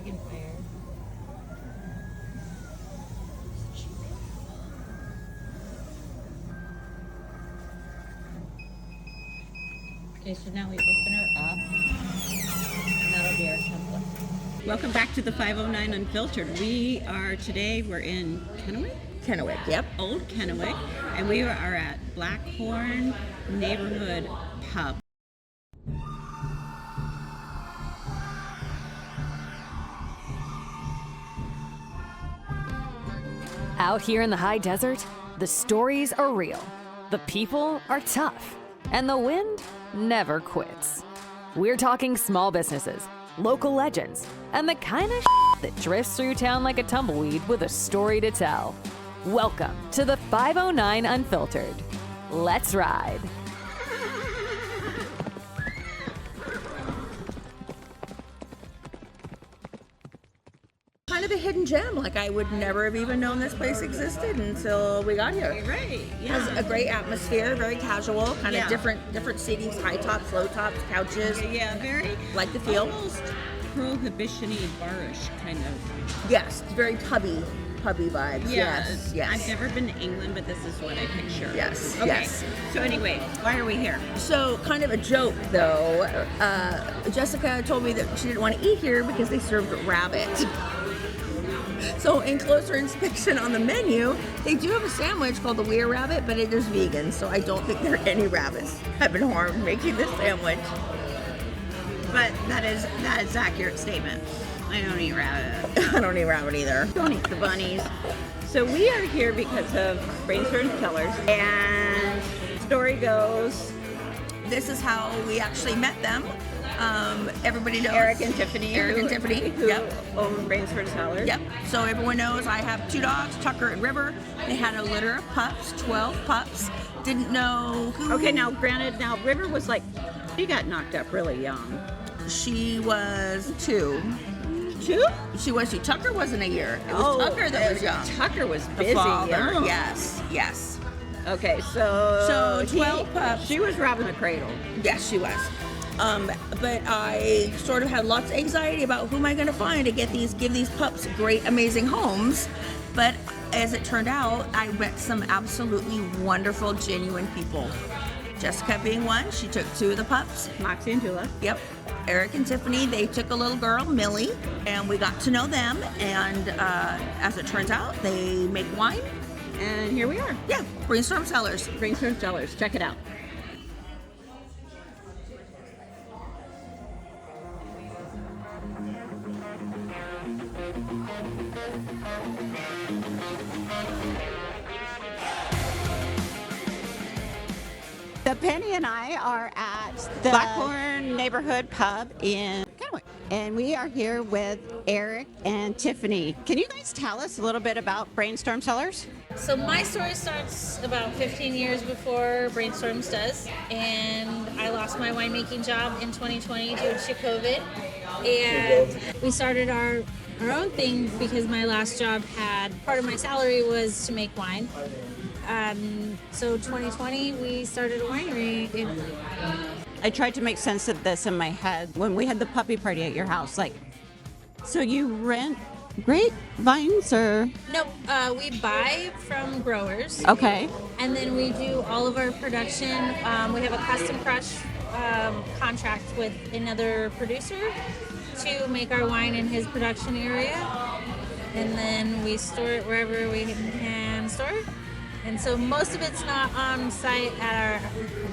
dragon fire. Okay, so now we open her up, and that'll be our template. Welcome back to the 509 Unfiltered. We're in Kennewick? Kennewick, yep. Old Kennewick, and we are at Blackhorn Neighborhood Pub. Out here in the high desert, the stories are real, the people are tough, and the wind never quits. We're talking small businesses, local legends, and the kind of that drifts through town like a tumbleweed with a story to tell. Welcome to the 509 Unfiltered. Let's ride. Kind of a hidden gem. Like, I would never have even known this place existed until we got here. Right, yeah. Has a great atmosphere, very casual, kind of different seatings, high tops, low tops, couches. Yeah, very Like the feel. almost prohibition-y barish kind of. Yes, very pubby vibes. Yes. I've never been to England, but this is what I picture. Yes, Okay. yes. So anyway, why are we here? So, kind of a joke though. Jessica told me that she didn't want to eat here because they served rabbit. So, in closer inspection on the menu, they do have a sandwich called the Weir Rabbit, but it is vegan, so I don't think there are any rabbits have been harmed making this sandwich. But that is an accurate statement. I don't eat rabbit. I don't eat rabbit either. Don't eat the bunnies. So we are here because of Brainstorm Cellars, and story goes, This is how we actually met them. Everybody knows Eric and Tiffany, who Yep. own Brainstorm Cellars. Yep. So everyone knows I have 2 dogs, Tucker and River. They had a litter of pups, 12 pups. Didn't know who. Okay, now granted, River was like, she got knocked up really young. She was 2. 2? She was 2. Tucker wasn't a year. It was Tucker that was young. Tucker was The busy. father. Young. Yes. Okay, so 12 pups. She was robbing the cradle. Yes, she was. But I sort of had lots of anxiety about who am I going to find to give these pups great, amazing homes. But as it turned out, I met some absolutely wonderful, genuine people. Jessica being one, she took 2 of the pups. Moxie and Tula. Yep. Eric and Tiffany, they took a little girl, Millie, and we got to know them. And as it turns out, they make wine. And here we are. Yeah, Brainstorm Cellars. Brainstorm Cellars. Check it out. The Penny and I are at the Blackhorn Neighborhood Pub in Kennewick, and we are here with Eric and Tiffany. Can you guys tell us a little bit about Brainstorm Cellars? So my story starts about 15 years before Brainstorms does, and I lost my winemaking job in 2020 due to COVID, and we started our own thing because my last job had part of my salary was to make wine. So 2020 we started a winery. I tried to make sense of this in my head when we had the puppy party at your house. Like, so you rent grapevines or? No, we buy from growers. Okay. And then we do all of our production. We have a custom crush contract with another producer to make our wine in his production area. And then we store it wherever we can store it. And so most of it's not on site at our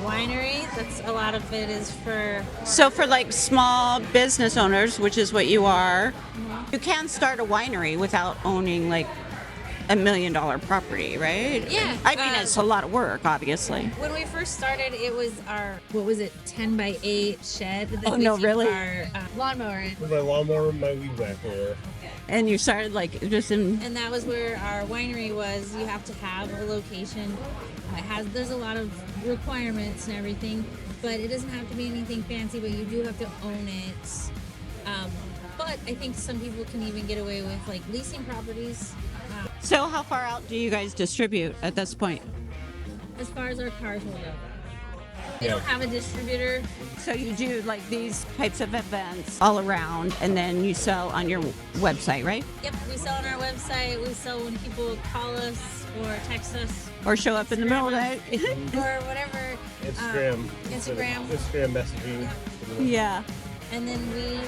winery. A lot of it is for... So for like small business owners, which is what you are, you can start a winery without owning like $1 million property, right? Yeah. I mean, it's a lot of work, obviously. When we first started, it was our, 10 by 8 shed that Oh, we no, keep really? our lawnmower in. My lawnmower and my weed whacker. And you started like just in... And that was where our winery was. You have to have a location. There's a lot of requirements and everything, but it doesn't have to be anything fancy, but you do have to own it. But I think some people can even get away with like leasing properties. So how far out do you guys distribute at this point? As far as our cars will go. We don't have a distributor. So you do like these types of events all around, and then you sell on your website, right? Yep, we sell on our website. We sell when people call us or text us Or show up in the middle of the night? or whatever. Instagram. Instagram messaging. Yeah. And then we,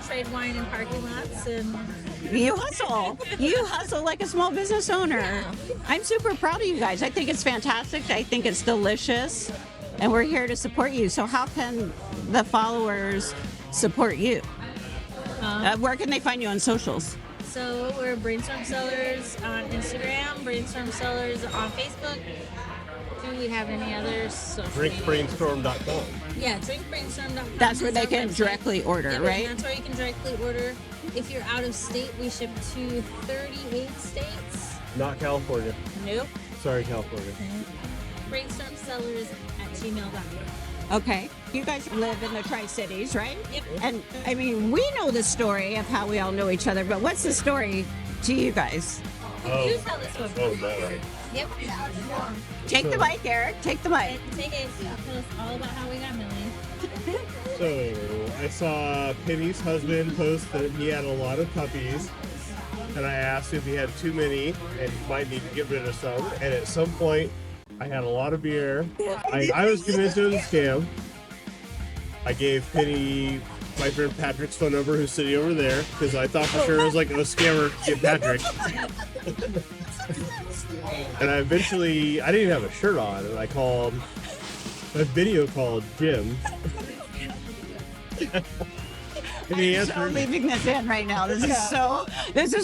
trade wine in parking lots and You hustle. You hustle like a small business owner. I'm super proud of you guys. I think it's fantastic. I think it's delicious. And we're here to support you. So how can the followers support you? Where can they find you on socials? so we're Brainstorm Cellars on Instagram, Brainstorm Cellars on Facebook. Do we have any other social media? Drinkbrainstorm.com. Yeah, drinkbrainstorm.com. That's where is they our can website. directly order, Yep, right? That's where you can directly order. If you're out of state, we ship to 38 states. Not California. Nope. Sorry, California. Brainstormcellars@gmail.com. Okay. You guys live in the Tri-Cities, right? Yep. And I mean, we know the story of how we all know each other, but what's the story to you guys? You tell this one. Oh, no. Yep. Take the mic, Eric. Take the mic. Take it. Tell us all about how we got Millie. So, I saw Penny's husband post that he had a lot of puppies. And I asked if he had too many and might need to get rid of some. And at some point, I had a lot of beer. I was convinced it was a scam. I gave Penny my friend Patrick's phone number, who's sitting over there, because I thought for sure it was like a scammer to get Patrick. And I didn't even have a shirt on, and I video called Jim. And he I'm answered. leaving this in right now. This is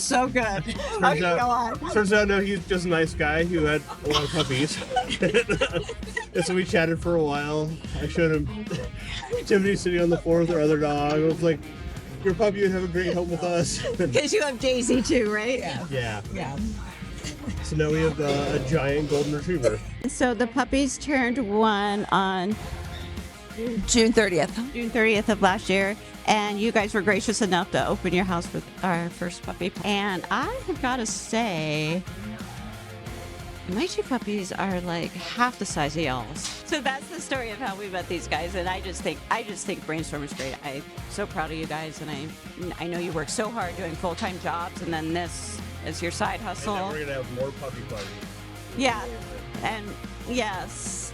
so good. Okay, go on. Turns out, no, he's just a nice guy who had a lot of puppies. And so we chatted for a while. I showed him Tiffany sitting on the floor with her other dog. I was like, your puppy would have a great home with us. Because you have Daisy too, right? Yeah. Yeah. So now we have a giant golden retriever. So the puppies turned 1 on June 30th. June 30th of last year, and you guys were gracious enough to open your house with our first puppy. And I have got to say, my 2 puppies are like half the size of y'all's. So that's the story of how we met these guys, and I just think Brainstorm is great. I'm so proud of you guys, and I know you work so hard doing full-time jobs, and then this is your side hustle. And now we're gonna have more puppy parties. Yeah, and yes.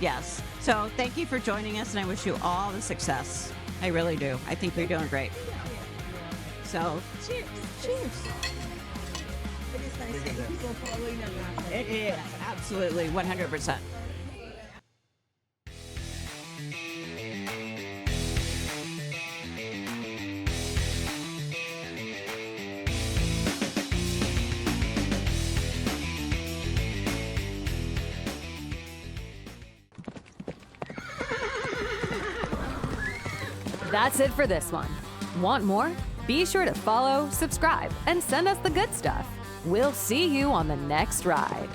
So thank you for joining us, and I wish you all the success. I really do. I think you're doing great. So, cheers. It is nice that people following them. It is, absolutely, 100%. That's it for this one. Want more? Be sure to follow, subscribe, and send us the good stuff. We'll see you on the next ride.